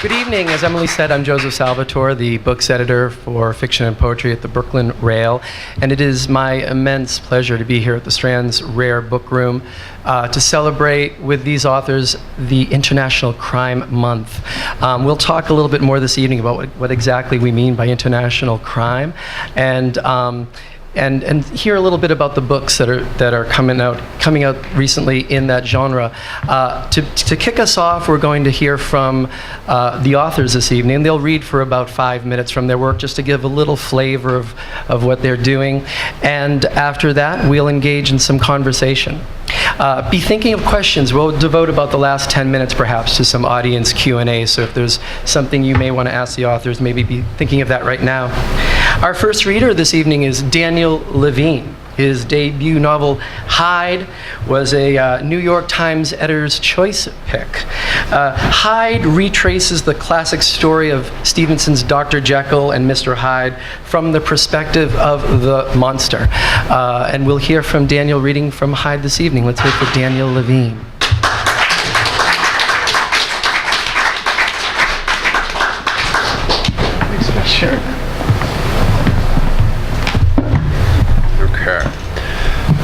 Good evening. As Emily said, I'm Joseph Salvatore, the books editor for fiction and poetry at the Brooklyn Rail, and it is my immense pleasure to be here at the Strand's Rare Book Room to celebrate with these authors the International Crime Month. We'll talk a little bit more this evening about what exactly we mean by international crime, and hear a little bit about the books that are coming out recently in that genre. To kick us off, we're going to hear from the authors this evening. They'll read for about 5 minutes from their work just to give a little flavor of what they're doing. And after that, we'll engage in some conversation. Be thinking of questions. We'll devote about the last 10 minutes perhaps to some audience Q&A, so if there's something you may want to ask the authors, maybe be thinking of that right now. Our first reader this evening is Daniel Levine. His debut novel, Hyde, was a New York Times editor's choice pick. Hyde retraces the classic story of Stevenson's Dr. Jekyll and Mr. Hyde from the perspective of the monster. And we'll hear from Daniel reading from Hyde this evening. Let's hear for Daniel Levine. Sure.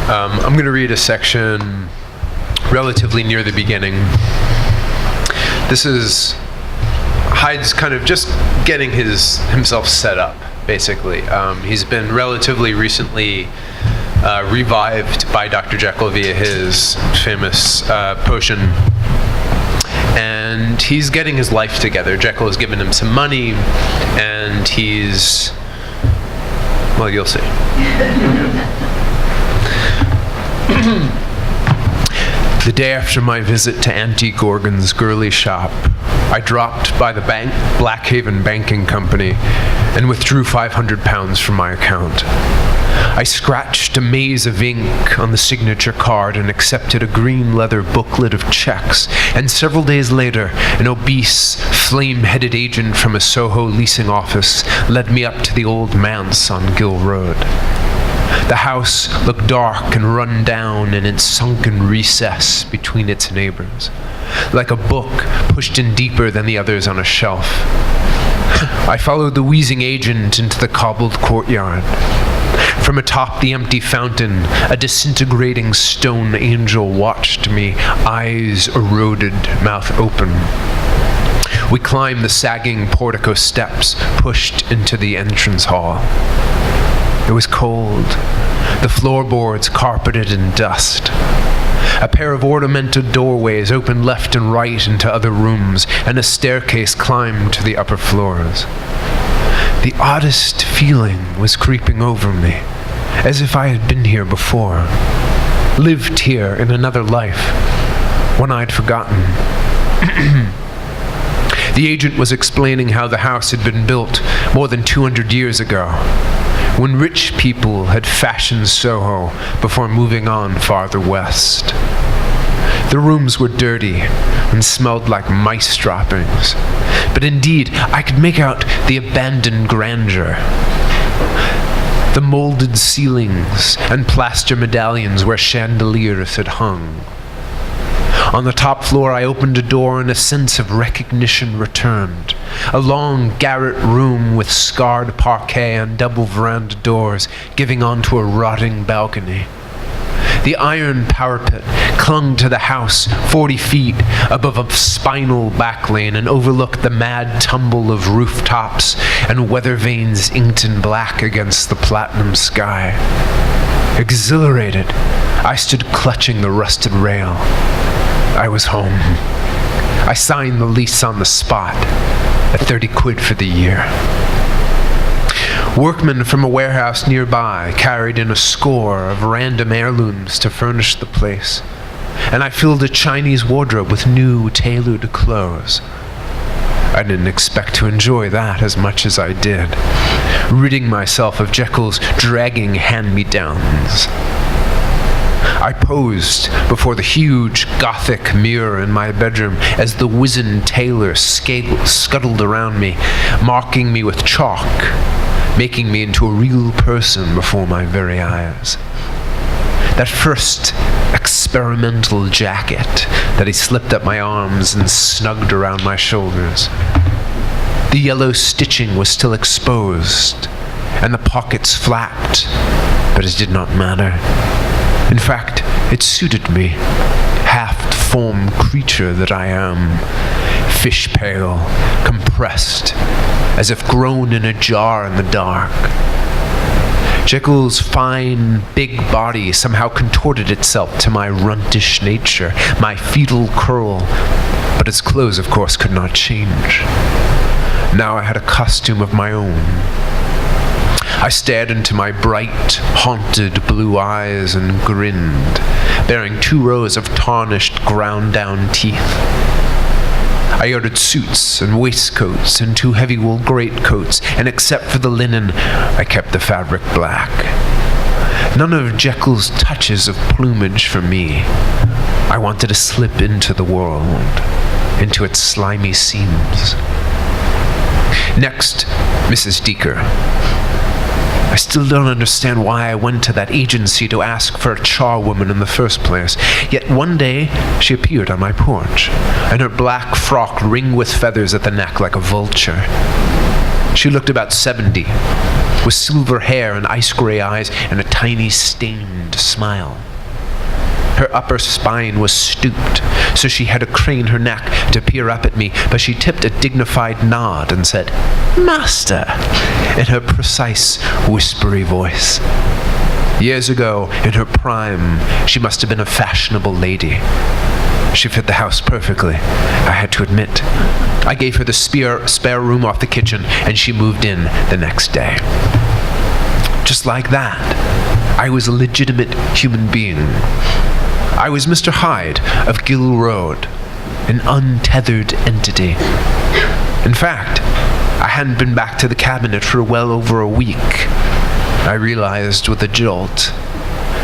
I'm going to read a section relatively near the beginning. This is Hyde's kind of just getting himself set up, basically. He's been relatively recently revived by Dr. Jekyll via his famous potion. And he's getting his life together. Jekyll has given him some money, and he's... well, you'll see. The day after my visit to Auntie Gorgon's girly shop, I dropped by the Blackhaven Banking Company and withdrew £500 from my account. I scratched a maze of ink on the signature card and accepted a green leather booklet of checks, and several days later, an obese, flame-headed agent from a Soho leasing office led me up to the old manse on Gill Road. The house looked dark and run down in its sunken recess between its neighbors, like a book pushed in deeper than the others on a shelf. I followed the wheezing agent into the cobbled courtyard. From atop the empty fountain, a disintegrating stone angel watched me, eyes eroded, mouth open. We climbed the sagging portico steps, pushed into the entrance hall. It was cold, the floorboards carpeted in dust. A pair of ornamented doorways opened left and right into other rooms, and a staircase climbed to the upper floors. The oddest feeling was creeping over me, as if I had been here before, lived here in another life, one I'd forgotten. The agent was explaining how the house had been built more than 200 years ago, when rich people had fashioned Soho before moving on farther west. The rooms were dirty and smelled like mice droppings, but indeed I could make out the abandoned grandeur. The molded ceilings and plaster medallions where chandeliers had hung. On the top floor, I opened a door and a sense of recognition returned. A long garret room with scarred parquet and double veranda doors giving onto a rotting balcony. The iron parapet clung to the house 40 feet above a spinal backlane and overlooked the mad tumble of rooftops and weather vanes inked in black against the platinum sky. Exhilarated, I stood clutching the rusted rail. I was home. I signed the lease on the spot at 30 quid for the year. Workmen from a warehouse nearby carried in a score of random heirlooms to furnish the place, and I filled a Chinese wardrobe with new tailored clothes. I didn't expect to enjoy that as much as I did, ridding myself of Jekyll's dragging hand-me-downs. I posed before the huge Gothic mirror in my bedroom as the wizened tailor scuttled around me, marking me with chalk, making me into a real person before my very eyes. That first experimental jacket that he slipped up my arms and snugged around my shoulders. The yellow stitching was still exposed, and the pockets flapped, but it did not matter. In fact, it suited me, half-formed creature that I am, fish-pale, compressed, as if grown in a jar in the dark. Jekyll's fine, big body somehow contorted itself to my runtish nature, my fetal curl, but its clothes, of course, could not change. Now I had a costume of my own. I stared into my bright, haunted blue eyes and grinned, bearing 2 rows of tarnished, ground-down teeth. I ordered suits and waistcoats and 2 heavy wool greatcoats, and except for the linen, I kept the fabric black. None of Jekyll's touches of plumage for me. I wanted to slip into the world, into its slimy seams. Next, Mrs. Deeker. I still don't understand why I went to that agency to ask for a charwoman in the first place. Yet one day, she appeared on my porch, and her black frock ringed with feathers at the neck like a vulture. She looked about 70, with silver hair and ice-gray eyes and a tiny stained smile. Her upper spine was stooped, so she had to crane her neck to peer up at me, but she tipped a dignified nod and said, "Master," in her precise, whispery voice. Years ago, in her prime, she must have been a fashionable lady. She fit the house perfectly, I had to admit. I gave her the spare room off the kitchen, and she moved in the next day. Just like that, I was a legitimate human being. I was Mr. Hyde of Gill Road, an untethered entity. In fact, I hadn't been back to the cabinet for well over a week. I realized with a jolt.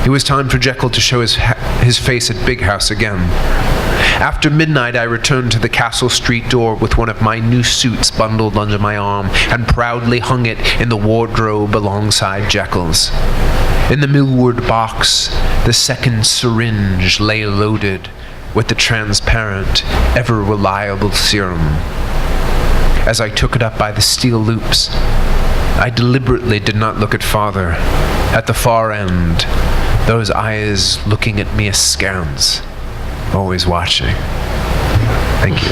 It was time for Jekyll to show his face at Big House again. After midnight, I returned to the Castle Street door with one of my new suits bundled under my arm and proudly hung it in the wardrobe alongside Jekyll's. In the millward box, the second syringe lay loaded with the transparent, ever-reliable serum. As I took it up by the steel loops, I deliberately did not look at father. At the far end, those eyes looking at me askance, always watching. Thank you.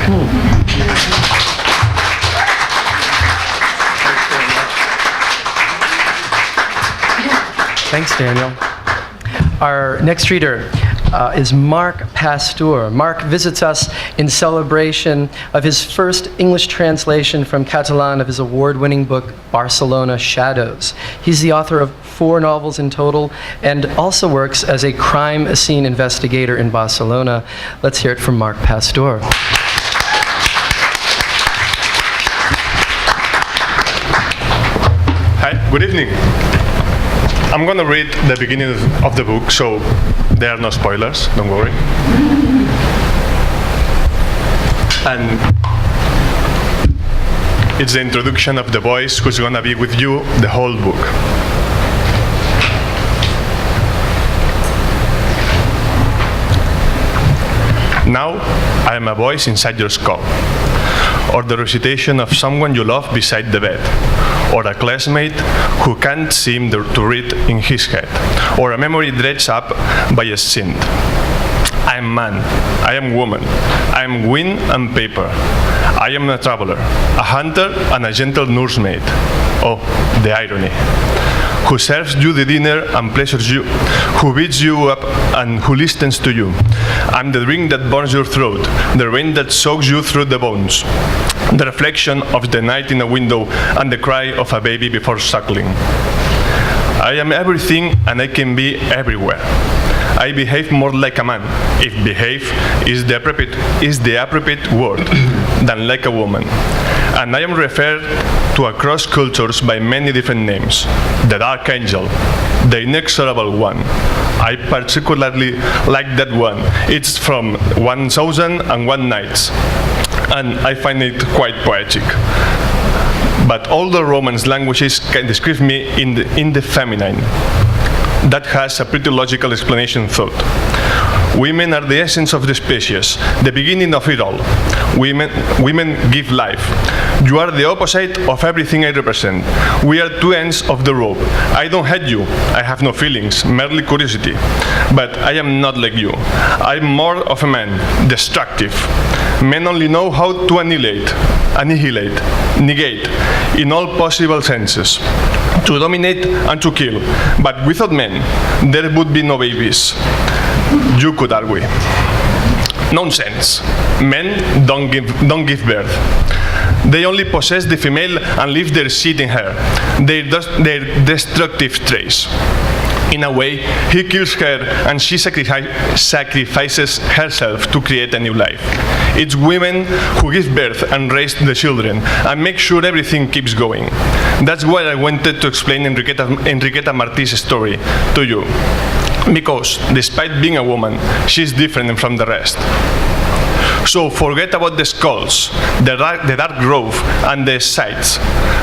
Thanks, Daniel. Our next reader is Marc Pastor. Marc visits us in celebration of his first English translation from Catalan of his award-winning book, Barcelona Shadows. He's the author of 4 novels in total and also works as a crime scene investigator in Barcelona. Let's hear it from Marc Pastor. Hi, good evening. I'm going to read the beginning of the book, so there are no spoilers, don't worry. And it's the introduction of the voice who's going to be with you the whole book. Now, I am a voice inside your skull, or the recitation of someone you love beside the bed, or a classmate who can't seem to read in his head, or a memory dredged up by a sin. I am man, I am woman, I am wind and paper, I am a traveler, a hunter and a gentle nursemaid. Oh, the irony. Who serves you the dinner and pleasures you, who beats you up and who listens to you. I'm the drink that burns your throat, the rain that soaks you through the bones, the reflection of the night in a window and the cry of a baby before suckling. I am everything and I can be everywhere. I behave more like a man, if behave is the appropriate word, than like a woman. And I am referred to across cultures by many different names. The Dark Angel, the Inexorable One. I particularly like that one. It's from 1001 Nights, and I find it quite poetic. But all the Romance languages can describe me in the feminine. That has a pretty logical explanation thought. Women are the essence of the species, the beginning of it all. Women give life. You are the opposite of everything I represent. We are two ends of the rope. I don't hate you. I have no feelings, merely curiosity. But I am not like you. I'm more of a man, destructive. Men only know how to annihilate, negate, in all possible senses, to dominate and to kill. But without men, there would be no babies. You could argue. Nonsense. Men don't give birth. They only possess the female and leave their seed in her, their destructive traits. In a way, he kills her and she sacrifices herself to create a new life. It's women who give birth and raise the children and make sure everything keeps going. That's why I wanted to explain Enriqueta Martí's story to you. Because, despite being a woman, she's different from the rest. So forget about the skulls, the dark grove, and the sights.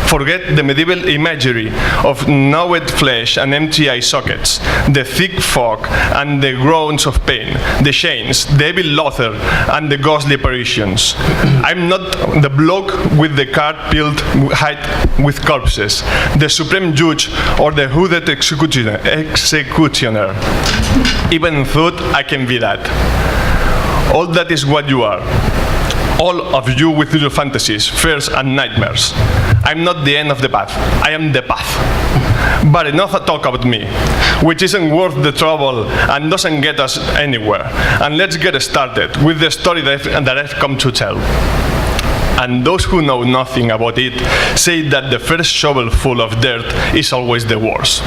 Forget the medieval imagery of gnawed flesh and empty eye sockets, the thick fog and the groans of pain, the chains, the evil laughter, and the ghostly apparitions. I'm not the bloke with the cart filled Hyde with corpses, the supreme judge, or the hooded executioner. Even though I can be that. All that is what you are. All of you with your fantasies, fears, and nightmares. I'm not the end of the path. I am the path. But enough talk about me, which isn't worth the trouble and doesn't get us anywhere. And let's get started with the story that I've come to tell. And those who know nothing about it say that the first shovelful of dirt is always the worst.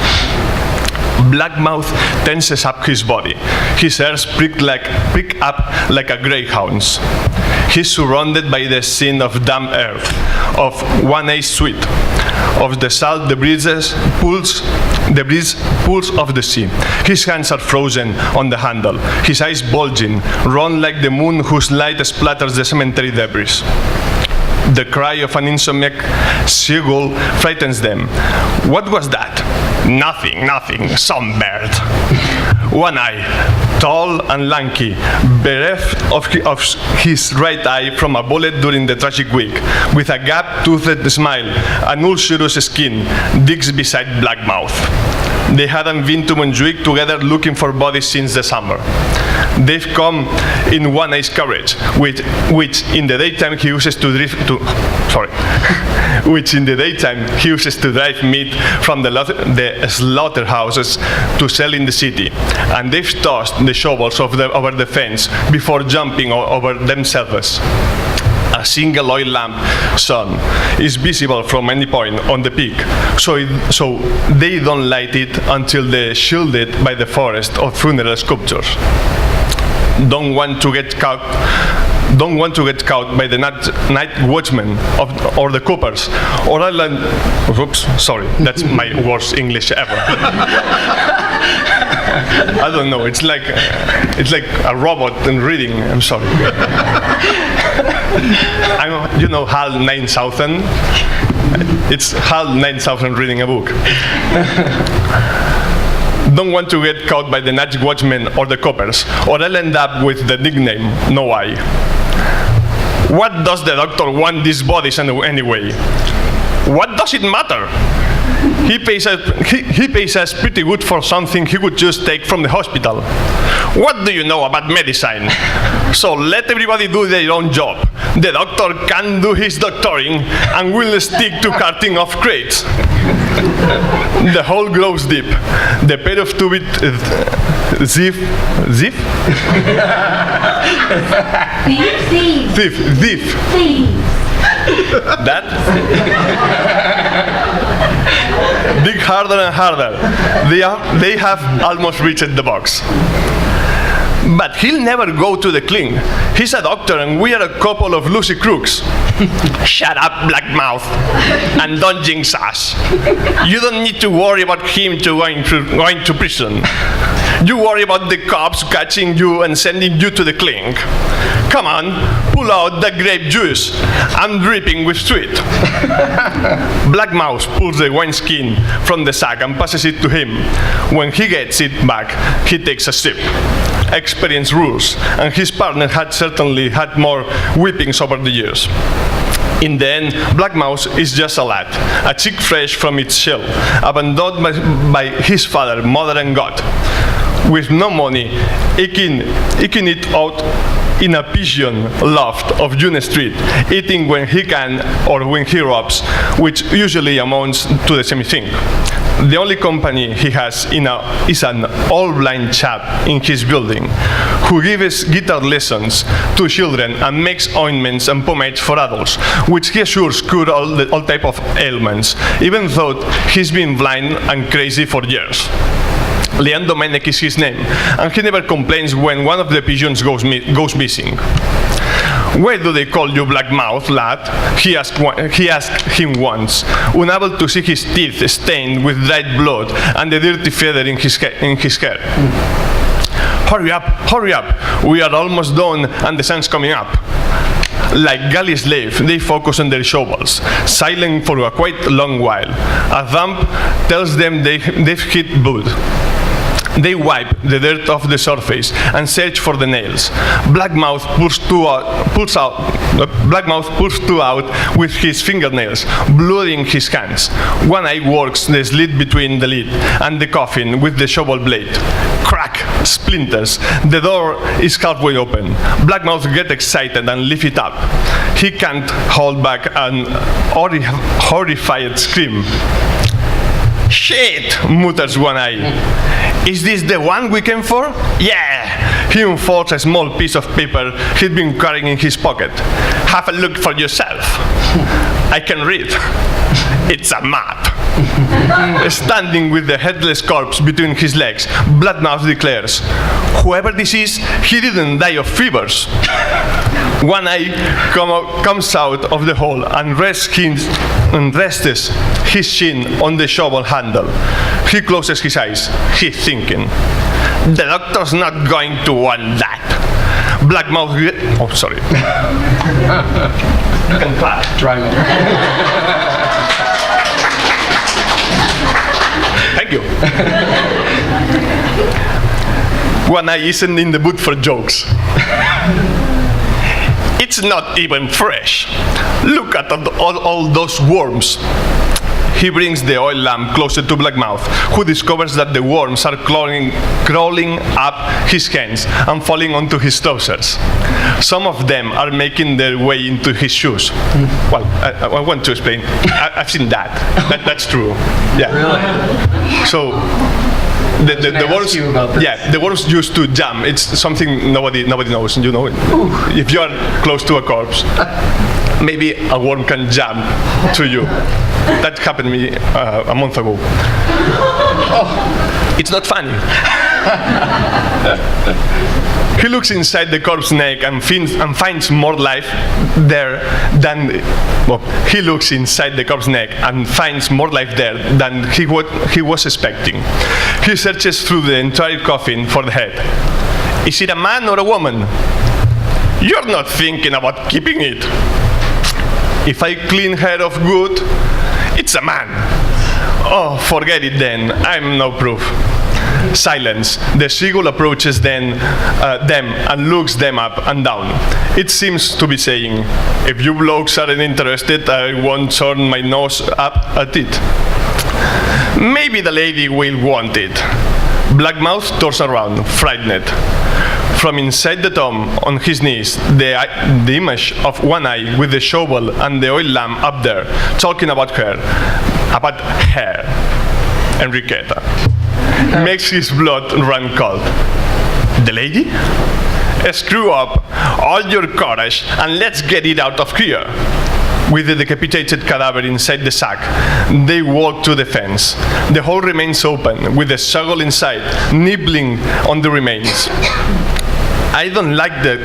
Blackmouth tenses up his body. His hairs prick up like a greyhound's. He's surrounded by the scent of damp earth, of one-age sweat, of the salt, the breeze pools of the sea. His hands are frozen on the handle, his eyes bulging, round like the moon whose light splatters the cemetery debris. The cry of an insomniac seagull frightens them. What was that? Nothing, some bird. One eye, tall and lanky, bereft of his right eye from a bullet during the tragic week, with a gap-toothed smile and ulcerous skin, digs beside Blackmouth. They hadn't been to Montjuic together looking for bodies since the summer. They've come in one-eye's carriage, which in the daytime he uses to drive meat from the slaughterhouses to sell in the city. And they've tossed the shovels over the fence before jumping over themselves. A single oil lamp sun is visible from any point on the peak, so they don't light it until they're shielded by the forest of funeral sculptures. Don't want to get caught by the night watchmen or the coopers, or island. Oops, sorry, that's my worst English ever. I don't know. It's like a robot and reading. I'm sorry. You know HAL 9000. It's HAL 9000 reading a book. Don't want to get caught by the night watchmen or the coppers, or I'll end up with the nickname No Eye. What does the doctor want these bodies anyway? What does it matter? He pays us pretty good for something he would just take from the hospital. What do you know about medicine? So let everybody do their own job. The doctor can do his doctoring and will stick to carting off crates. The hole grows deep. The pair of two-bit thief? That? Dig harder and harder. They have almost reached the box. But he'll never go to the clean. He's a doctor and we are a couple of loosey crooks. Shut up, Blackmouth, and don't jinx us. You don't need to worry about him going to prison. You worry about the cops catching you and sending you to the clinic. Come on, pull out the grape juice. I'm dripping with sweet. Black Mouse pulls the wineskin from the sack and passes it to him. When he gets it back, he takes a sip. Experience rules, and his partner had certainly had more whippings over the years. In the end, Black Mouse is just a lad, a chick fresh from its shell, abandoned by his father, mother, and God. With no money, eking it out in a pigeon loft of June Street, eating when he can or when he robs, which usually amounts to the same thing. The only company he has is an all-blind chap in his building who gives guitar lessons to children and makes ointments and pomades for adults, which he assures cure all type of ailments, even though he's been blind and crazy for years. Leon Domenic is his name, and he never complains when one of the pigeons goes missing. Why do they call you Black Mouth, lad? He asked him once, unable to see his teeth stained with dried blood and the dirty feather in his hair. Hurry up, we are almost done and the sun's coming up. Like galley slaves, they focus on their shovels, silent for a quite long while. A thump tells them they've hit wood. They wipe the dirt off the surface and search for the nails. Black Mouth pulls two out with his fingernails, blood in his hands. One eye works the slit between the lid and the coffin with the shovel blade. Crack! Splinters. The door is halfway open. Black Mouth gets excited and lifts it up. He can't hold back an horrified scream. Shit! Mutters One Eye. Is this the one we came for? Yeah! He unfolds a small piece of paper he'd been carrying in his pocket. Have a look for yourself. I can read. It's a map. Standing with the headless corpse between his legs, Bloodmouth declares, whoever this is, he didn't die of fevers. One Eye comes out of the hole and rests his chin on the shovel handle. He closes his eyes. He's thinking, the doctor's not going to want that. Blackmouth. Oh, sorry. You can clap. Try me. Thank you. One Eye isn't in the mood for jokes. It's not even fresh. Look at all those worms. He brings the oil lamp closer to Blackmouth, who discovers that the worms are crawling up his hands and falling onto his trousers. Some of them are making their way into his shoes. Well, I want to explain. I've seen that. That's true. Yeah. Really? So the worms. Yeah, the worms used to jam. It's something nobody knows. You know, if you are close to a corpse, maybe a worm can jam to you. That happened to me a month ago. Oh, it's not funny. He looks inside the corpse's neck and finds more life there than. Well, he looks inside the corpse's neck and finds more life there than he was expecting. He searches through the entire coffin for the head. Is it a man or a woman? You're not thinking about keeping it. If I clean her off good, it's a man. Oh, forget it then. I'm no proof. Silence. The seagull approaches them and looks them up and down. It seems to be saying, if you blokes aren't interested, I won't turn my nose up at it. Maybe the lady will want it. Blackmouth turns around, frightened. From inside the tomb, on his knees, the image of One Eye with the shovel and the oil lamp up there, talking about her, Enriqueta, makes his blood run cold. The lady? Screw up all your courage and let's get it out of here. With the decapitated cadaver inside the sack, they walk to the fence. The hole remains open, with the struggle inside, nibbling on the remains. I don't like the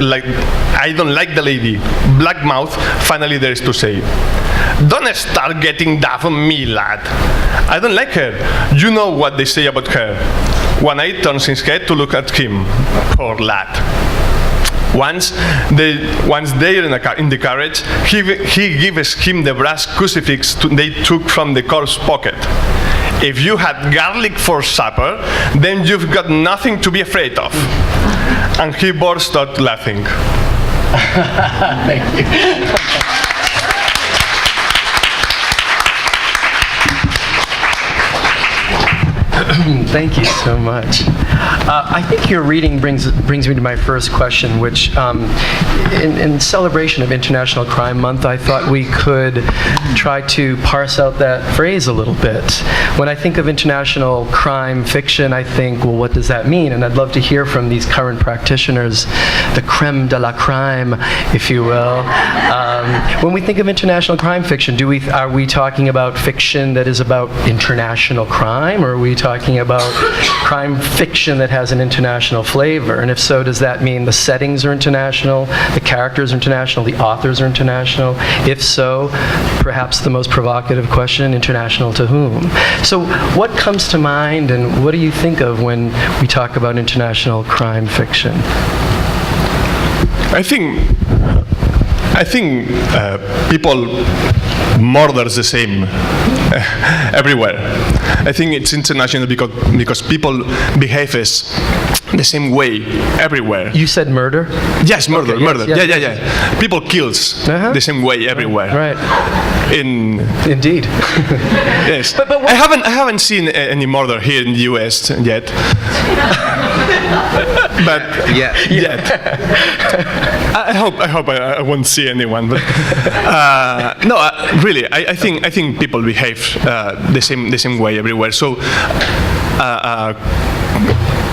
lady, Blackmouth finally dares to say. Don't start getting that on me, lad. I don't like her. You know what they say about her. One eye turns his head to look at him. Poor lad. Once there in the carriage, he gives him the brass crucifix they took from the corpse pocket. If you had garlic for supper, then you've got nothing to be afraid of. And he burst out laughing. Thank you. Thank you so much. I think your reading brings me to my first question, which, in celebration of International Crime Month, I thought we could try to parse out that phrase a little bit. When I think of international crime fiction, I think, well, what does that mean? And I'd love to hear from these current practitioners, the creme de la crime, if you will. When we think of international crime fiction, are we talking about fiction that is about international crime, or are we talking about crime fiction that has an international flavor? And if so, does that mean the settings are international, the characters are international, the authors are international? If so, perhaps the most provocative question, international to whom? So what comes to mind, and what do you think of when we talk about international crime fiction? I think people murder the same everywhere. I think it's international because people behave the same way everywhere. You said murder? Yes, murder, Okay, murder. yes. Yeah. People kills the same way everywhere. Right. Indeed. Yes. But I haven't seen any murder here in the U.S. yet. But yet. I hope I won't see anyone. But really, I think people behave the same way everywhere. So.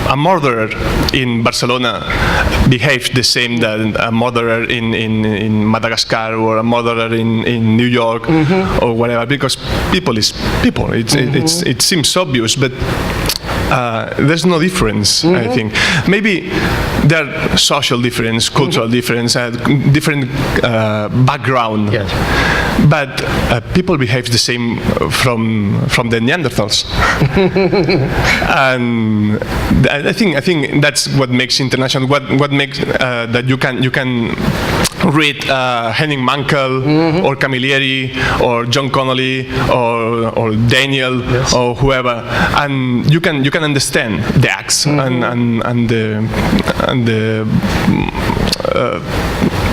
A murderer in Barcelona behaves the same that a murderer in Madagascar or a murderer in New York or whatever, because people is people. It seems obvious, but there's no difference, I think. Maybe there are social difference, cultural difference, different background. Yes. But people behave the same from the Neanderthals. And I think that's what makes international. What makes that you can read Henning Mankell or Camilleri or John Connolly or Daniel or whoever, and you can understand the acts and the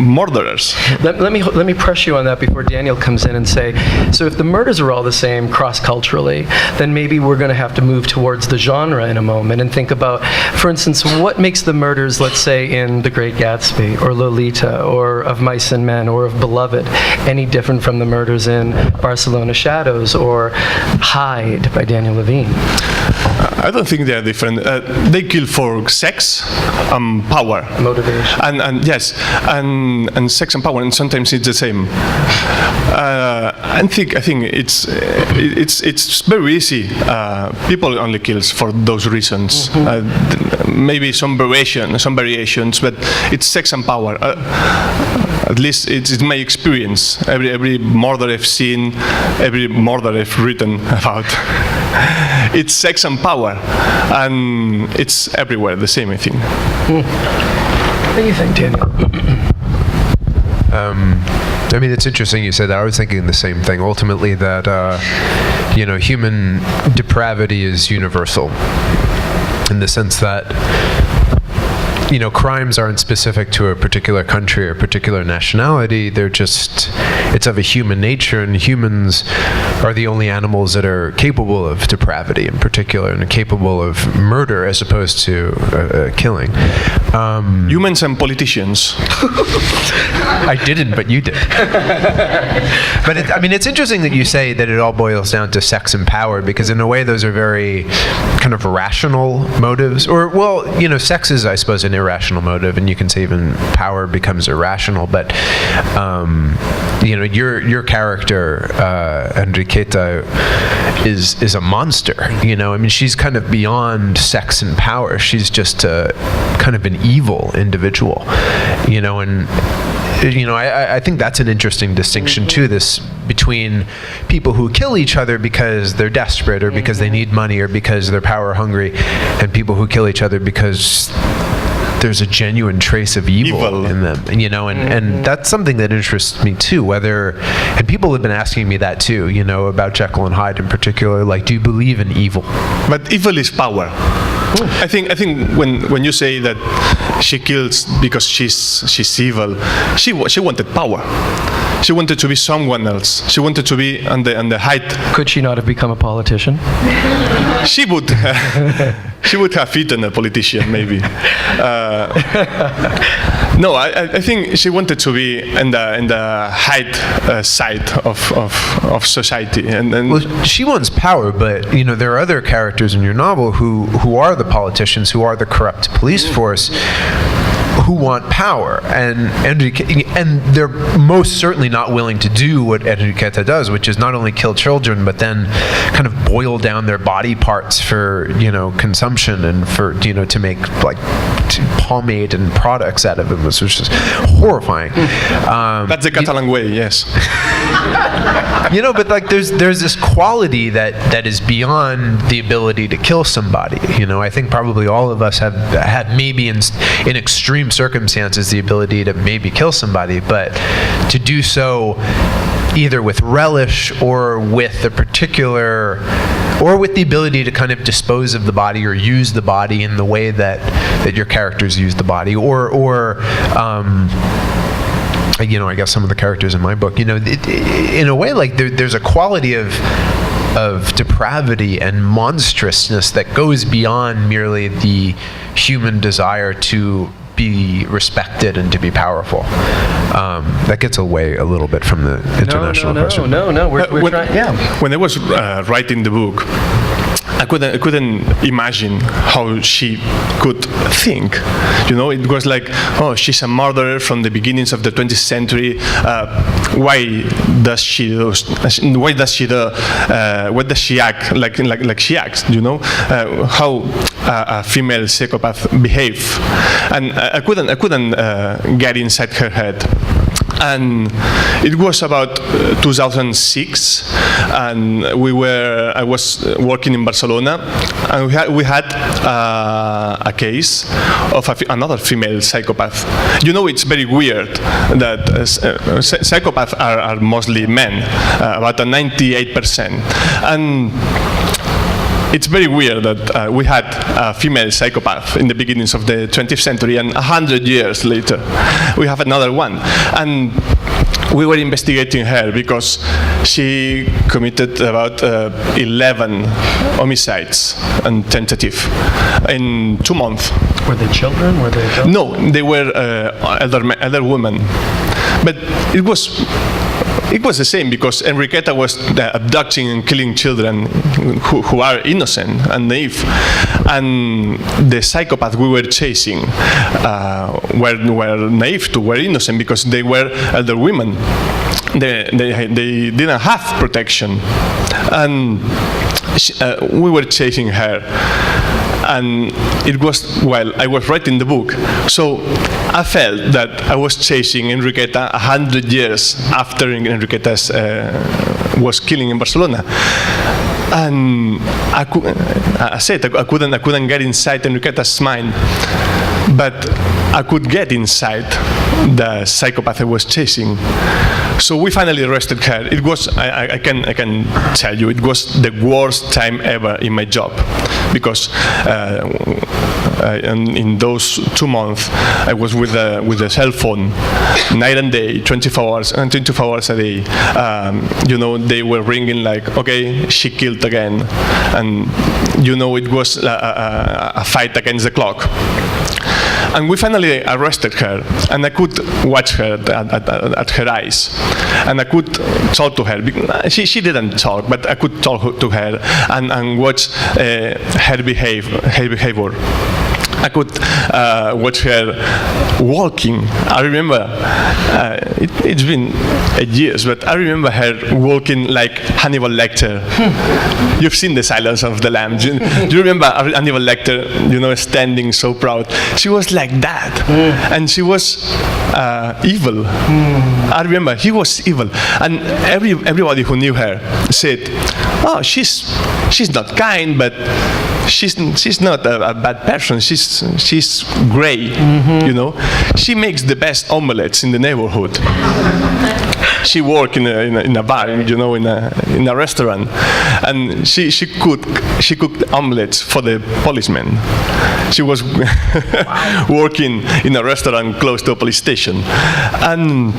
murderers. Let me press you on that before Daniel comes in and say, so if the murders are all the same cross-culturally, then maybe we're going to have to move towards the genre in a moment and think about, for instance, what makes the murders, let's say, in The Great Gatsby or Lolita or Of Mice and Men or of Beloved any different from the murders in Barcelona Shadows or Hyde by Daniel Levine? I don't think they are different. They kill for sex and power. Motivation. And yes, and sex and power, and sometimes it's the same. I think it's very easy. People only kills for those reasons. Maybe some variations, but it's sex and power. At least it's my experience. Every murder I've seen, every murder I've written about, it's sex and power, and it's everywhere the same, I think. What do you think, Daniel? I mean, it's interesting you said that. I was thinking the same thing. Ultimately, that human depravity is universal, in the sense that crimes aren't specific to a particular country or a particular nationality. They're just, it's of a human nature, and humans are the only animals that are capable of depravity in particular, and are capable of murder as opposed to killing. Humans and politicians. I didn't, but you did. But it's interesting that you say that it all boils down to sex and power, because in a way those are very kind of rational motives. Or, well, sex is, I suppose, an irrational motive, and you can say even power becomes irrational. But your character, Enriqueta, is a monster. She's kind of beyond sex and power. She's just kind of an evil individual. And I think that's an interesting distinction too. This between people who kill each other because they're desperate or because they need money or because they're power hungry, and people who kill each other because there's a genuine trace of evil in them, and that's something that interests me too. And people have been asking me that too, about Jekyll and Hyde in particular. Like, do you believe in evil? But evil is power. I think when you say that she kills because she's evil, she wanted power. She wanted to be someone else. She wanted to be on the height. Could she not have become a politician? She would. She would have eaten a politician, maybe. No, I think she wanted to be in the height side of society. And well, she wants power, but there are other characters in your novel who are the politicians, who are the corrupt police force, who want power, and they're most certainly not willing to do what Enriqueta does, which is not only kill children, but then kind of boil down their body parts for consumption and for to make like pomade and products out of them, which is just horrifying. That's the Catalan way, yes. But like there's this quality that is beyond the ability to kill somebody. I think probably all of us have had maybe in extreme circumstances the ability to maybe kill somebody, but to do so either with relish or with the ability to kind of dispose of the body or use the body in the way that your characters use the body, or I guess some of the characters in my book, in a way, like there's a quality of depravity and monstrousness that goes beyond merely the human desire to be respected and to be powerful. That gets away a little bit from the international question. No. We're trying. Yeah. When I was writing the book, I couldn't imagine how she could think. It was like, oh, she's a murderer from the beginnings of the 20th century. Why does she do? What does she act like she acts? How a female psychopath behave, and I couldn't get inside her head. And it was about 2006, and I was working in Barcelona, and we had a case of another female psychopath. It's very weird that psychopaths are mostly men, about 98%, and it's very weird that we had a female psychopath in the beginnings of the 20th century, and 100 years later, we have another one. And we were investigating her because she committed about 11 homicides and tentative in 2 months. Were they children? Were they adults? No, they were elder women. But it was the same, because Enriqueta was abducting and killing children who are innocent and naive, and the psychopath we were chasing were naive too, were innocent, because they were elder women. They didn't have protection, and we were chasing her. And it was while I was writing the book, so I felt that I was chasing Enriqueta 100 years after Enriqueta was killing in Barcelona, and I couldn't get inside Enriqueta's mind, but I could get inside the psychopath I was chasing. So we finally arrested her. It was, I can tell you, it was the worst time ever in my job, because in those 2 months I was with a cell phone night and day, 24 hours a day. They were ringing like, okay, she killed again, and it was a fight against the clock. And we finally arrested her, and I could watch her at her eyes, and I could talk to her. She didn't talk, but I could talk to her and watch her behavior. I could watch her walking. I remember, it's been 8 years, but I remember her walking like Hannibal Lecter. You've seen The Silence of the Lambs. Do you remember Hannibal Lecter, standing so proud? She was like that. And she was evil. I remember, he was evil. And everybody who knew her said, oh, she's not kind, but she's not a bad person. She's great, She makes the best omelets in the neighborhood. She worked in a bar, in a restaurant, and she cooked omelets for the policemen. She was working in a restaurant close to a police station, and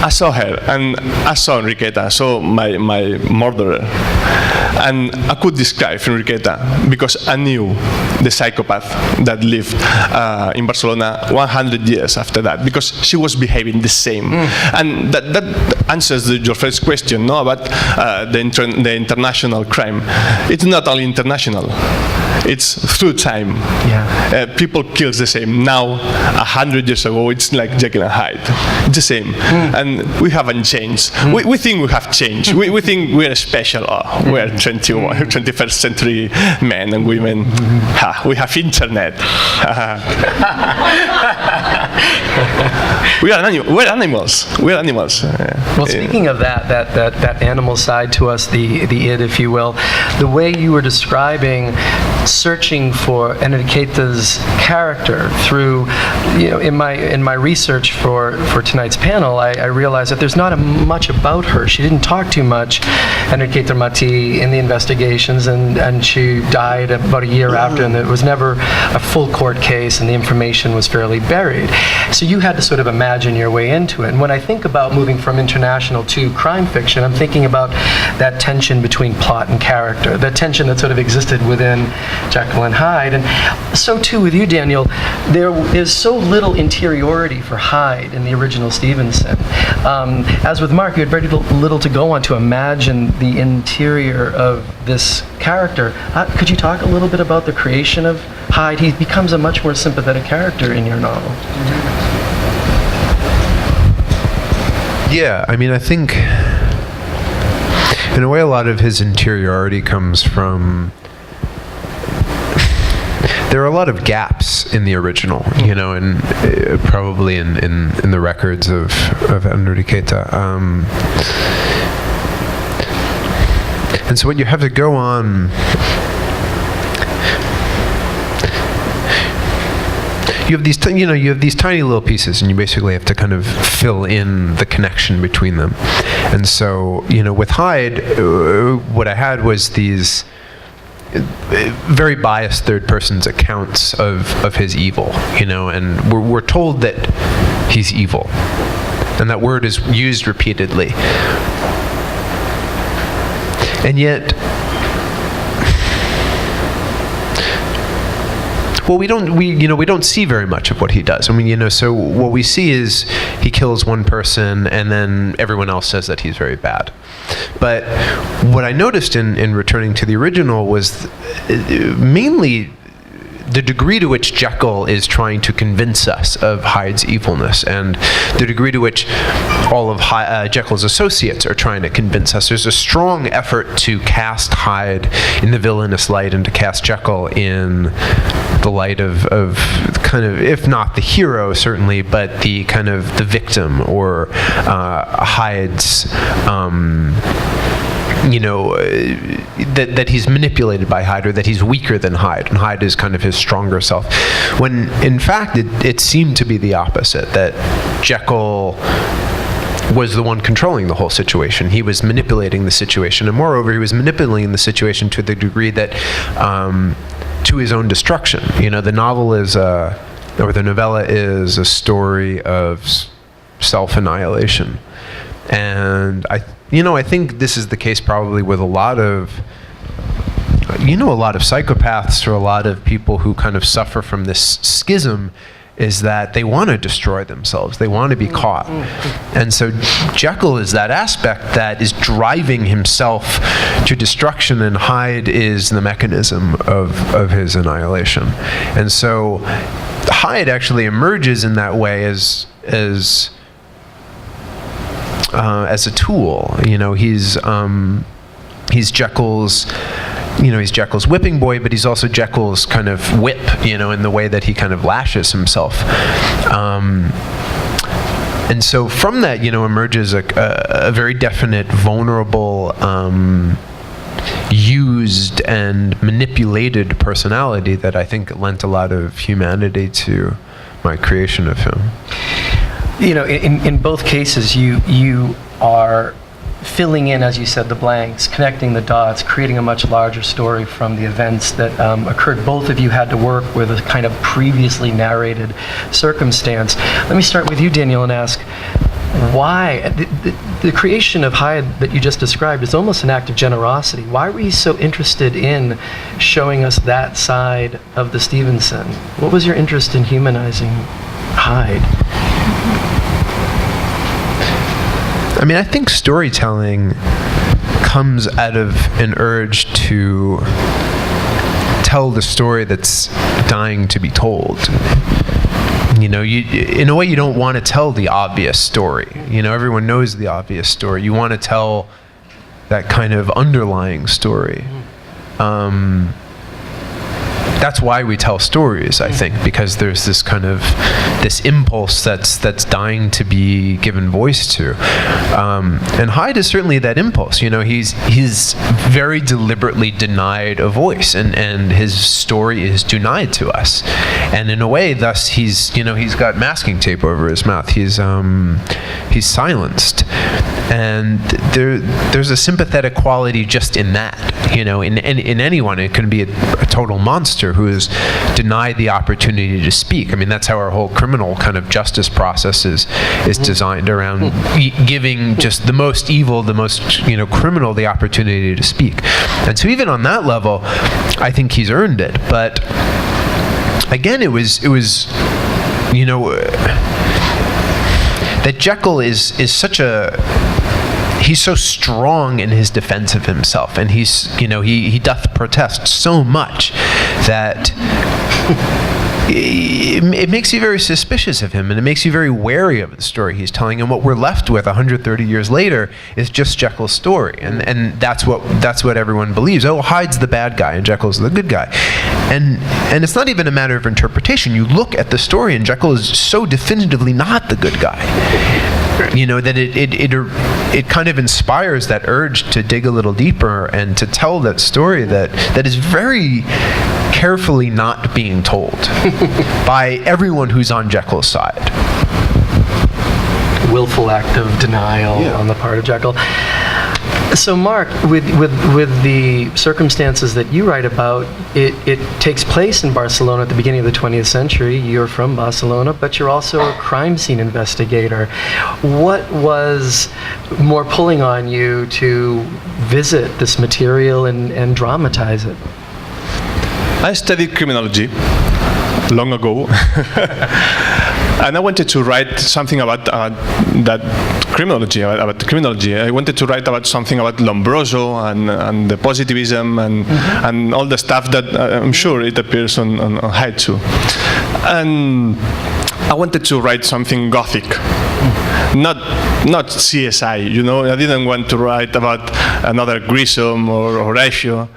I saw her, and I saw Enriqueta, I saw my murderer. And I could describe Enriqueta because I knew the psychopath that lived in Barcelona 100 years after that, because she was behaving the same. And that answers your first question, about the international crime. It's not only international. It's through time. Yeah. People kill the same. Now, 100 years ago, it's like Jekyll and Hyde. It's the same. And we haven't changed. We think we have changed. We think we're special. Oh, we're 21st century men and women. We have internet. We're animals. We're animals. Well, speaking of that animal side to us, the id, if you will, the way you were describing searching for Enriqueta's character through, in my research for tonight's panel, I realized that there's not much about her. She didn't talk too much, Enriqueta Martí, in the investigations, and she died about a year after, and it was never a full court case, and the information was fairly buried. So you had to sort of imagine your way into it. And when I think about moving from international to crime fiction, I'm thinking about that tension between plot and character, that tension that sort of existed within Jekyll and Hyde. And so too with you, Daniel, there is so little interiority for Hyde in the original Stevenson. As with Marc, you had very little to go on to imagine the interior of this character. Could you talk a little bit about the creation of Hyde? He becomes a much more sympathetic character in your novel. Yeah, I mean, I think in a way a lot of his interiority comes from, there are a lot of gaps in the original, and probably in the records of Enriqueta. And so what you have to go on, you have these tiny little pieces, and you basically have to kind of fill in the connection between them. And so, with Hyde, what I had was these very biased third person's accounts of his evil, and we're told that he's evil, and that word is used repeatedly. And yet, well, we don't see very much of what he does. I mean, so what we see is he kills one person, and then everyone else says that he's very bad. But what I noticed in returning to the original was mainly the degree to which Jekyll is trying to convince us of Hyde's evilness, and the degree to which all of Jekyll's associates are trying to convince us. There's a strong effort to cast Hyde in the villainous light, and to cast Jekyll in the light of kind of, if not the hero certainly, but the kind of the victim, or Hyde's that he's manipulated by Hyde, or that he's weaker than Hyde, and Hyde is kind of his stronger self. When in fact it seemed to be the opposite, that Jekyll was the one controlling the whole situation. He was manipulating the situation, and moreover, he was manipulating the situation to the degree that to his own destruction. The novel is or the novella is a story of self-annihilation, and I think this is the case probably with a lot of psychopaths, or a lot of people who kind of suffer from this schism is that they want to destroy themselves. They want to be caught. And so Jekyll is that aspect that is driving himself to destruction, and Hyde is the mechanism of his annihilation. And so Hyde actually emerges in that way as a tool. You know, he's Jekyll's, you know, he's Jekyll's whipping boy, but he's also Jekyll's kind of whip, you know, in the way that he kind of lashes himself. And so from that, you know, emerges a very definite, vulnerable, used and manipulated personality that I think lent a lot of humanity to my creation of him. You know, in both cases, you are filling in, as you said, the blanks, connecting the dots, creating a much larger story from the events that occurred. Both of you had to work with a kind of previously narrated circumstance. Let me start with you, Daniel, and ask why the creation of Hyde that you just described is almost an act of generosity. Why were you so interested in showing us that side of the Stevenson? What was your interest in humanizing Hyde? I mean, I think storytelling comes out of an urge to tell the story that's dying to be told. You know, in a way, you don't want to tell the obvious story. You know, everyone knows the obvious story. You want to tell that kind of underlying story. That's why we tell stories, I think, because there's this kind of this impulse that's dying to be given voice to, and Hyde is certainly that impulse. You know, he's very deliberately denied a voice, and his story is denied to us, and in a way, thus he's got masking tape over his mouth. He's silenced, and there's a sympathetic quality just in that. You know, in anyone, it can be a total monster who is denied the opportunity to speak. I mean, that's how our whole criminal kind of justice process is designed around giving just the most evil, the most, you know, criminal the opportunity to speak. And so even on that level, I think he's earned it. But again, it was you know, that Jekyll is such a, he's so strong in his defense of himself, and he's, you know, he doth protest so much that it makes you very suspicious of him, and it makes you very wary of the story he's telling. And what we're left with 130 years later is just Jekyll's story, and that's what everyone believes. Oh, Hyde's the bad guy and Jekyll's the good guy, and it's not even a matter of interpretation. You look at the story, and Jekyll is so definitively not the good guy. You know, that it kind of inspires that urge to dig a little deeper and to tell that story that is very carefully not being told by everyone who's on Jekyll's side. Willful act of denial on the part of Jekyll. So, Marc, with the circumstances that you write about, it takes place in Barcelona at the beginning of the 20th century. You're from Barcelona, but you're also a crime scene investigator. What was more pulling on you to visit this material and dramatize it? I studied criminology long ago, and I wanted to write something about that criminology. About criminology, I wanted to write about something about Lombroso and the positivism and all the stuff that I'm sure it appears on Hyde too. And I wanted to write something gothic, not CSI. You know, I didn't want to write about another Grissom or Horatio.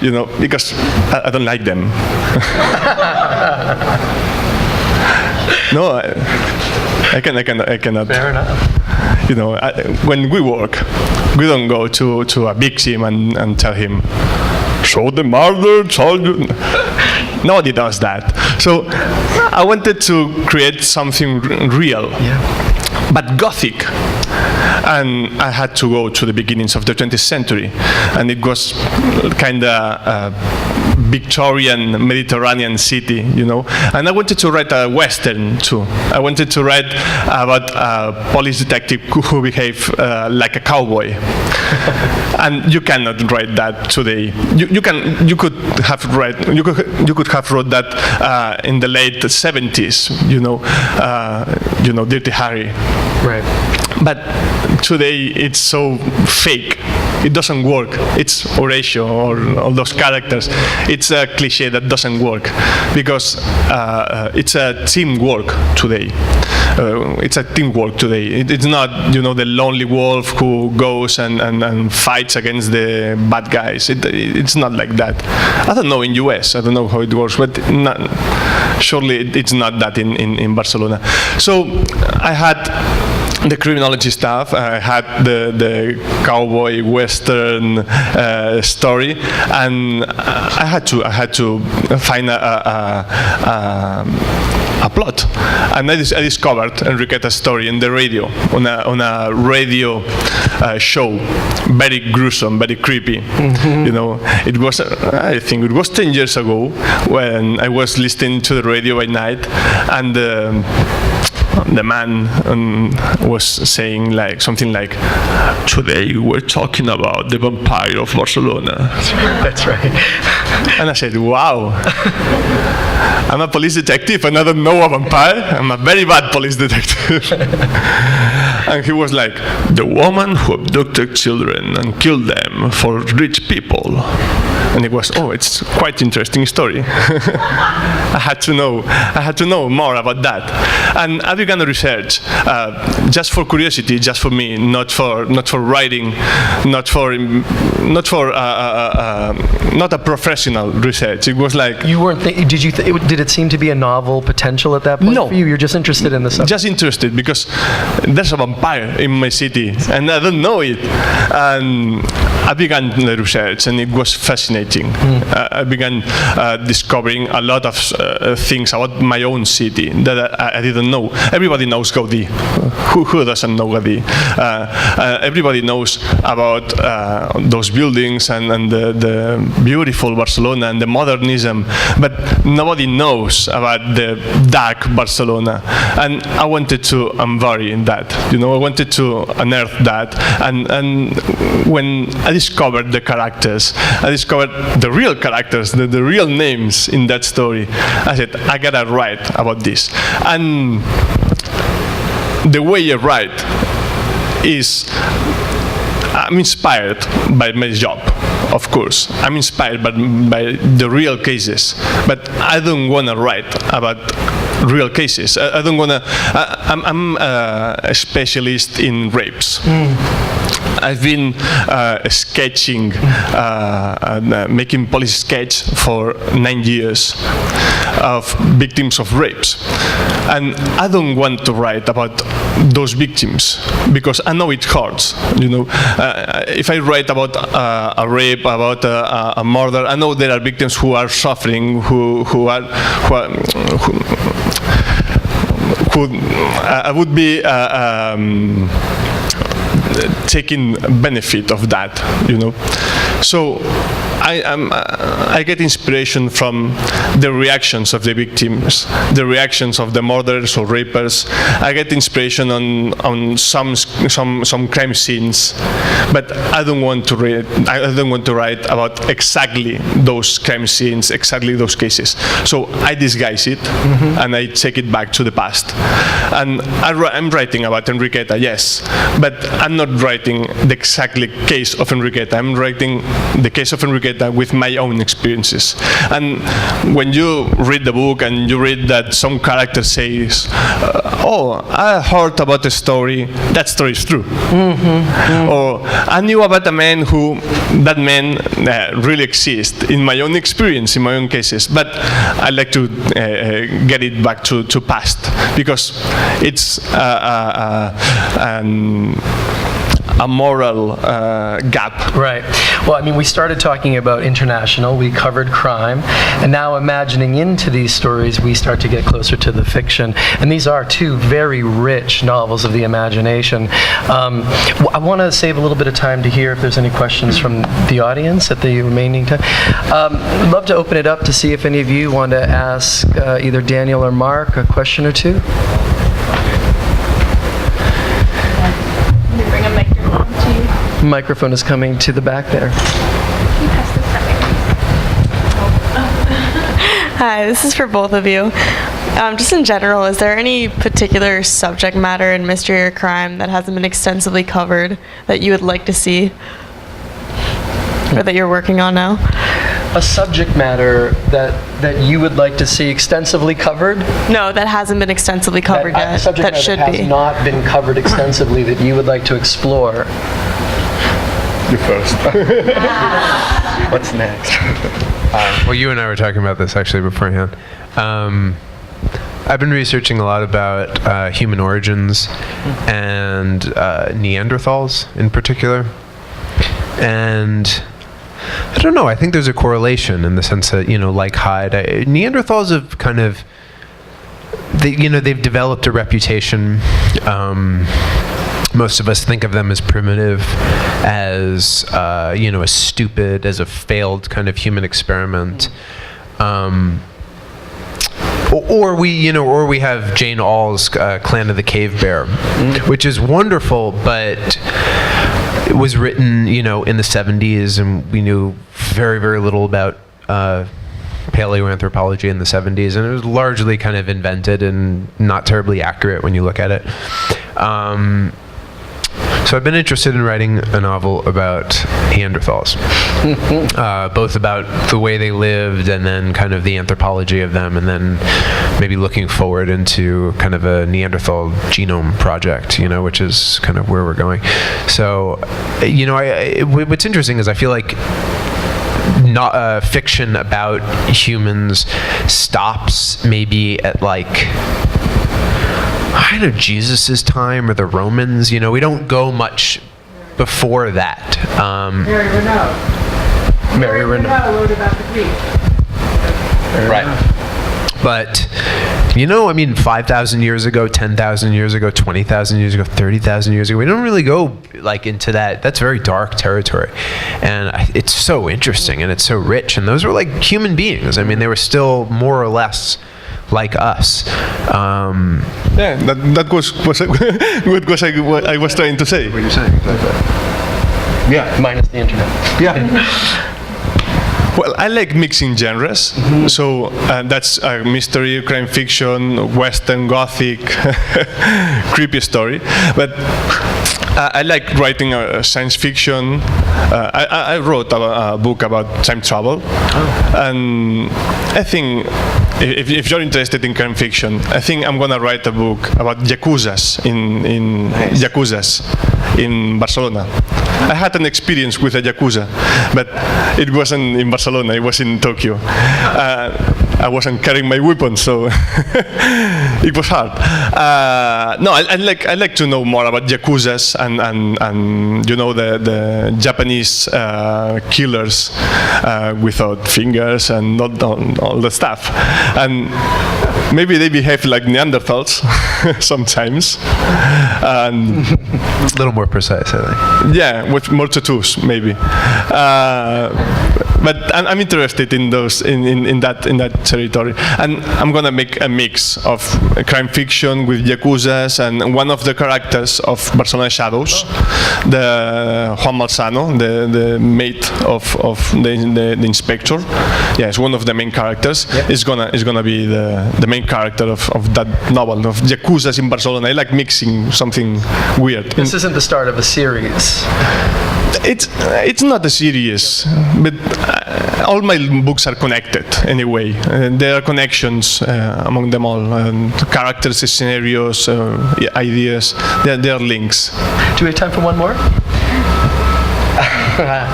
You know, because I don't like them. No, I cannot. Fair enough. You know, when we work, we don't go to a victim and tell him, "Show the murder, told you." Nobody does that. So I wanted to create something real, but gothic. And I had to go to the beginnings of the 20th century, and it was kind of Victorian Mediterranean city, you know. And I wanted to write a Western too. I wanted to write about a police detective who behaved like a cowboy. And you cannot write that today. You could have wrote that in the late 70s, you know, Dirty Harry. Right. But today it's so fake. It doesn't work. It's Horatio or all those characters. It's a cliche that doesn't work because it's a teamwork today. It's not, you know, the lonely wolf who goes and fights against the bad guys. It's not like that. I don't know in US. I don't know how it works, but surely it's not that in Barcelona. So I had the criminology stuff. I had the cowboy western story, and I had to find a plot. And I discovered Enriqueta's story in the radio, on a radio show, very gruesome, very creepy. Mm-hmm. You know, it was, I think it was 10 years ago when I was listening to the radio by night, and the man was saying something like, "Today we're talking about the vampire of Barcelona." That's right. And I said, "Wow, I'm a police detective and I don't know a vampire. I'm a very bad police detective." And he was like, "The woman who abducted children and killed them for rich people." And it was, it's quite interesting story. I had to know more about that. And I began to research, just for curiosity, just for me, not for writing, not a professional research. It was like, you weren't. Did it seem to be a novel potential at that point? No. For you? You're just interested in the subject. Just interested because there's a vampire in my city and I don't know it. And I began the research and it was fascinating. I began discovering a lot of things about my own city that I didn't know. Everybody knows Gaudí. Who doesn't know Gaudí? Everybody knows about those buildings and the beautiful Barcelona and the modernism, but nobody knows about the dark Barcelona. And I wanted to unbury that. You know, I wanted to unearth that. And when I discovered the characters, I discovered the real characters, the real names in that story, I said, I gotta write about this. And the way I write is, I'm inspired by my job, of course. I'm inspired by the real cases, but I don't want to write about real cases. I don't want to. I'm a specialist in rapes. I've been sketching, making police sketch for 9 years of victims of rapes. And I don't want to write about those victims because I know it hurts. You know, if I write about a rape, about a murder, I know there are victims who are suffering, who I would be taking benefit of that, you know. So I get inspiration from the reactions of the victims, the reactions of the murderers or rapers. I get inspiration on some crime scenes, but I don't want to write about exactly those crime scenes, exactly those cases. So I disguise it, and I take it back to the past. And I'm writing about Enriqueta, yes, but I'm not writing the exactly case of Enriqueta. I'm writing the case of Enriqueta with my own experiences. And when you read the book and you read that some character says, I heard about a story, that story is true. Or I knew about a man that man really exists in my own experience, in my own cases. But I like to get it back to past because it's a moral gap. Right. Well, I mean, we started talking about international, we covered crime, and now imagining into these stories, we start to get closer to the fiction. And these are two very rich novels of the imagination. I want to save a little bit of time to hear if there's any questions from the audience at the remaining time. I'd love to open it up to see if any of you want to ask either Daniel or Marc a question or two. Can you bring a microphone to you? Microphone is coming to the back there. Can you pass this that way, please? Hi, this is for both of you. Just in general, is there any particular subject matter in mystery or crime that hasn't been extensively covered that you would like to see? Or that you're working on now? A subject matter that you would like to see extensively covered? No, that hasn't been extensively covered A yet. subject That matter should that be. has not been covered extensively that you would like to explore. You first. What's next? Well, you and I were talking about this actually beforehand. I've been researching a lot about human origins and Neanderthals in particular. And I don't know, I think there's a correlation in the sense that, like Hyde, Neanderthals have kind of, they've developed a reputation. Most of us think of them as primitive, as, as stupid, as a failed kind of human experiment. Or we have Jane Aull's Clan of the Cave Bear, which is wonderful, but it was written, in the 70s, and we knew very, very little about paleoanthropology in the 70s, and it was largely kind of invented and not terribly accurate when you look at it. So I've been interested in writing a novel about Neanderthals, both about the way they lived and then kind of the anthropology of them, and then maybe looking forward into kind of a Neanderthal genome project, which is kind of where we're going. So, what's interesting is I feel like not fiction about humans stops maybe at I don't know, Jesus' time or the Romans. We don't go much before that. Mary Renaud wrote about the Greeks. Right. But, 5,000 years ago, 10,000 years ago, 20,000 years ago, 30,000 years ago, we don't really go into that. That's very dark territory. And it's so interesting and it's so rich. And those were like human beings. They were still more or less like us. Yeah, that was what I was trying to say. What are you saying? Yeah, minus the internet. Yeah. Well, I like mixing genres, so that's mystery, crime fiction, Western, Gothic, creepy story. But I like writing science fiction. I wrote a book about time travel, and I think if you're interested in crime fiction, I think I'm gonna write a book about yakuzas in yakuzas in Barcelona. I had an experience with a yakuza, but it wasn't in Barcelona. It was in Tokyo. I wasn't carrying my weapon, so it was hard. No, I like to know more about yakuzas and the Japanese killers without fingers and not all the stuff. And maybe they behave like Neanderthals sometimes. And It's a little more precise, I think. yeah, with more tattoos, maybe. But I'm interested in those in that territory, and I'm gonna make a mix of crime fiction with yakuzas, and one of the characters of Barcelona Shadows, the Juan Malsano, the mate of the inspector. Yeah, it's one of the main characters. Yep. Is gonna be the main character of that novel of yakuzas in Barcelona. I like mixing something weird. This isn't the start of a series. It's not a series, but all my books are connected anyway. There are connections among them all, characters, scenarios, ideas. There are links. Do we have time for one more? Yeah,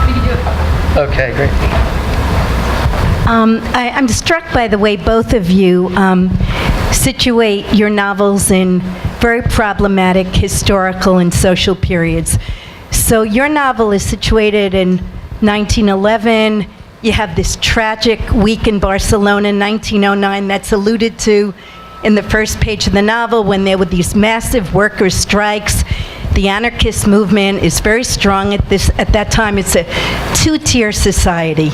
we can do it. Okay, great. I'm struck by the way both of you situate your novels in very problematic historical and social periods. So your novel is situated in 1911. You have this tragic week in Barcelona in 1909 that's alluded to in the first page of the novel, when there were these massive workers' strikes. The anarchist movement is very strong at that time. It's a two-tier society.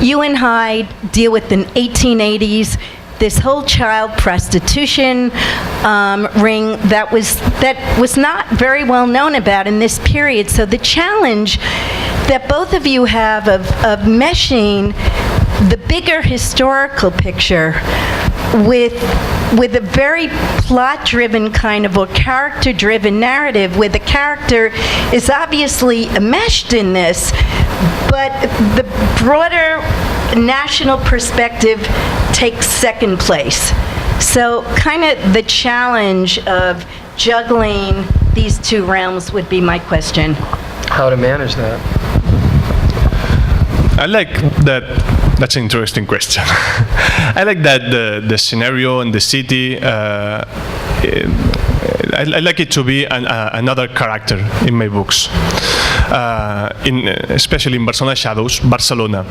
You and Hyde deal with the 1880s, this whole child prostitution ring that was not very well known about in this period. So the challenge that both of you have of meshing the bigger historical picture with a very plot-driven kind of, or character-driven narrative, where the character is obviously enmeshed in this, but the broader national perspective takes second place. So kind of the challenge of juggling these two realms would be my question. How to manage that? I like that. That's an interesting question. I like that the scenario and the city. I like it to be another character in my books. Especially in Barcelona Shadows, Barcelona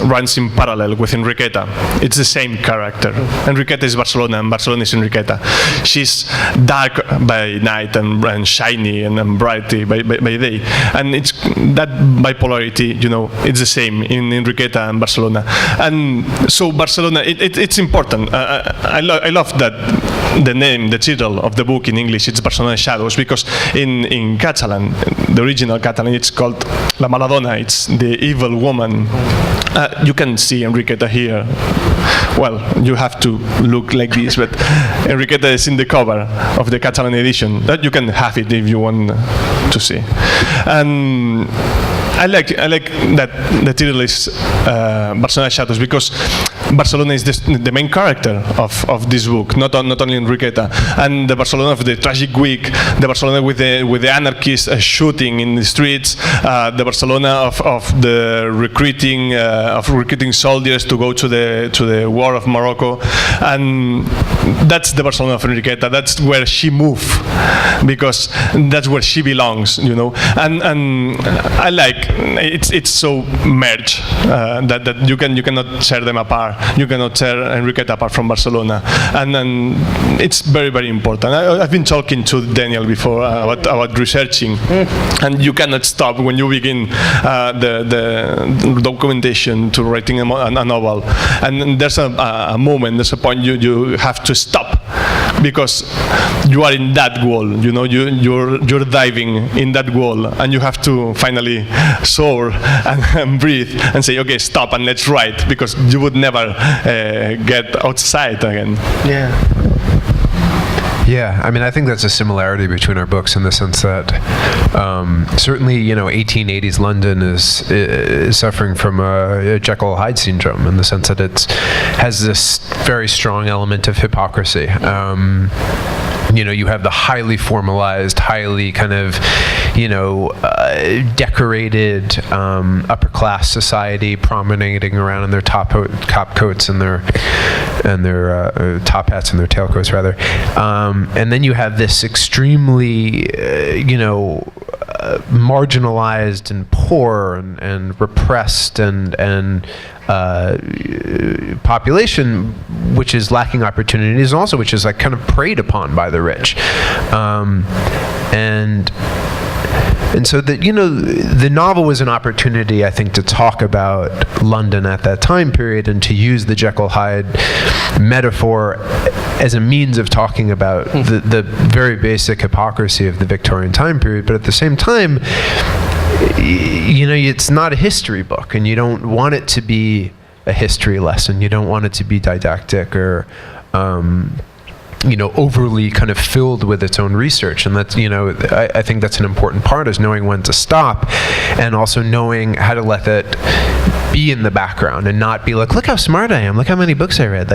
runs in parallel with Enriqueta. It's the same character. Enriqueta is Barcelona, and Barcelona is Enriqueta. She's dark by night and shiny and bright by day. And it's that bipolarity, it's the same in Enriqueta and Barcelona. And so Barcelona, it's important. I love that the name, the title of the book in English, it's Barcelona Shadows, because in Catalan, the original Catalan, it's called La Maladona, it's the evil woman. You can see Enriqueta here. Well, you have to look like this, but Enriqueta is in the cover of the Catalan edition. That you can have it if you want to see. And I like that the title is Barcelona Shadows, because Barcelona is the main character of this book, not only Enriqueta. And the Barcelona of the tragic week, the Barcelona with the anarchists shooting in the streets, the Barcelona of the recruiting soldiers to go to the war of Morocco, and that's the Barcelona of Enriqueta. That's where she moved, because that's where she belongs, And I like it's so merged that you cannot tear them apart. You cannot tear Enriqueta apart from Barcelona, and it's very, very important. I've been talking to Daniel before about researching, and you cannot stop when you begin the documentation to writing a novel. And there's a moment, there's a point you have to stop, because you are in that wall. You're diving in that wall, and you have to finally soar and breathe and say, okay, stop and let's write, because you would never get outside again. Yeah, I mean, I think that's a similarity between our books in the sense that certainly, 1880s London is suffering from a Jekyll Hyde syndrome, in the sense that it has this very strong element of hypocrisy. You have the highly formalized, highly kind of, decorated upper class society promenading around in their top coats and their top hats and their tailcoats rather, and then you have this extremely, marginalized and poor and repressed and population, which is lacking opportunities, and also which is like kind of preyed upon by the rich, and so the novel was an opportunity, I think, to talk about London at that time period and to use the Jekyll Hyde metaphor as a means of talking about the very basic hypocrisy of the Victorian time period. But at the same time, it's not a history book, and you don't want it to be a history lesson. You don't want it to be didactic or overly kind of filled with its own research. And that's, I think that's an important part, is knowing when to stop, and also knowing how to let that be in the background and not be like, look how smart I am, look how many books I read,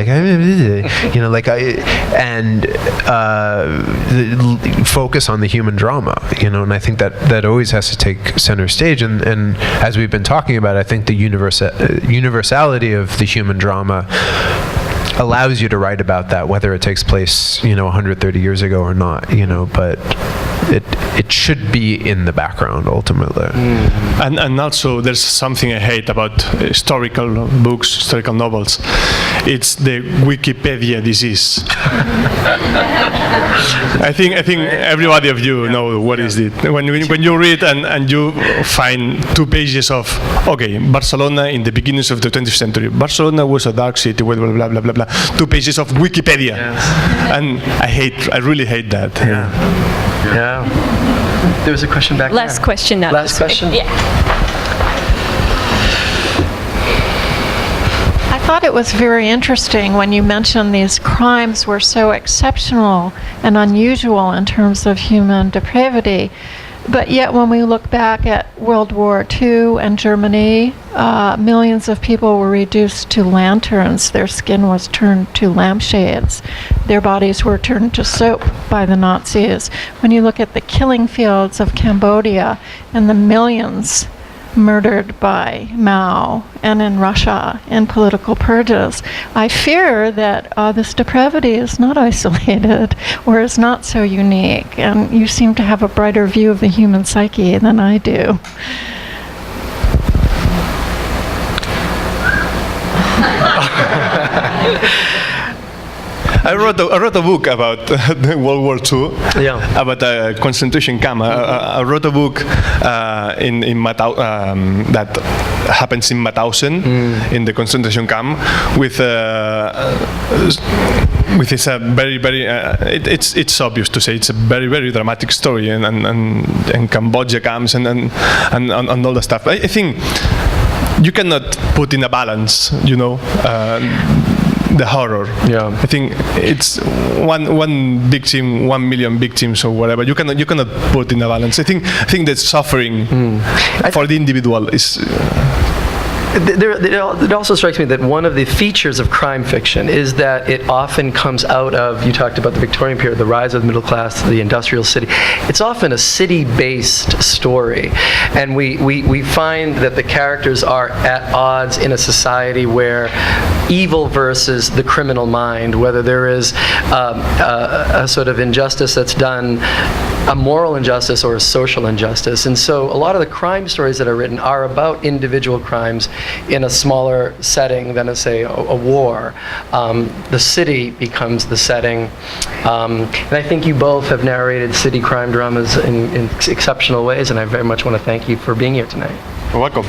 focus on the human drama, and I think that always has to take center stage. And as we've been talking about, I think the universality of the human drama allows you to write about that, whether it takes place, 130 years ago or not, but it should be in the background ultimately. And also, there's something I hate about historical books, historical novels. It's the Wikipedia disease. I think everybody of you know what is it. When you read and you find 2 pages of Barcelona in the beginnings of the 20th century. Barcelona was a dark city. Blah blah blah blah blah. 2 pages of Wikipedia, and I really hate that. Yeah. There was a question back there. Last question now. Last question? Yeah. I thought it was very interesting when you mentioned these crimes were so exceptional and unusual in terms of human depravity. But yet when we look back at World War II and Germany, millions of people were reduced to lanterns. Their skin was turned to lampshades. Their bodies were turned to soap by the Nazis. When you look at the killing fields of Cambodia and the millions murdered by Mao and in Russia in political purges, I fear that this depravity is not isolated or is not so unique, and you seem to have a brighter view of the human psyche than I do. I wrote a book about World War II, about a concentration camp. I wrote a book in that happens in Mauthausen, in the concentration camp, with this very it's obvious to say it's a very dramatic story, and Cambodia camps and all the stuff. I think you cannot put in a balance, the horror. Yeah. I think it's one victim, 1 million victims or whatever. You cannot put in a balance. I think the suffering for the individual is. It also strikes me that one of the features of crime fiction is that it often comes out of, you talked about the Victorian period, the rise of the middle class, the industrial city. It's often a city-based story. And we find that the characters are at odds in a society where evil versus the criminal mind, whether there is a sort of injustice that's done, a moral injustice or a social injustice. And so a lot of the crime stories that are written are about individual crimes in a smaller setting than, say, a war. The city becomes the setting. And I think you both have narrated city crime dramas in exceptional ways, and I very much want to thank you for being here tonight. You're welcome.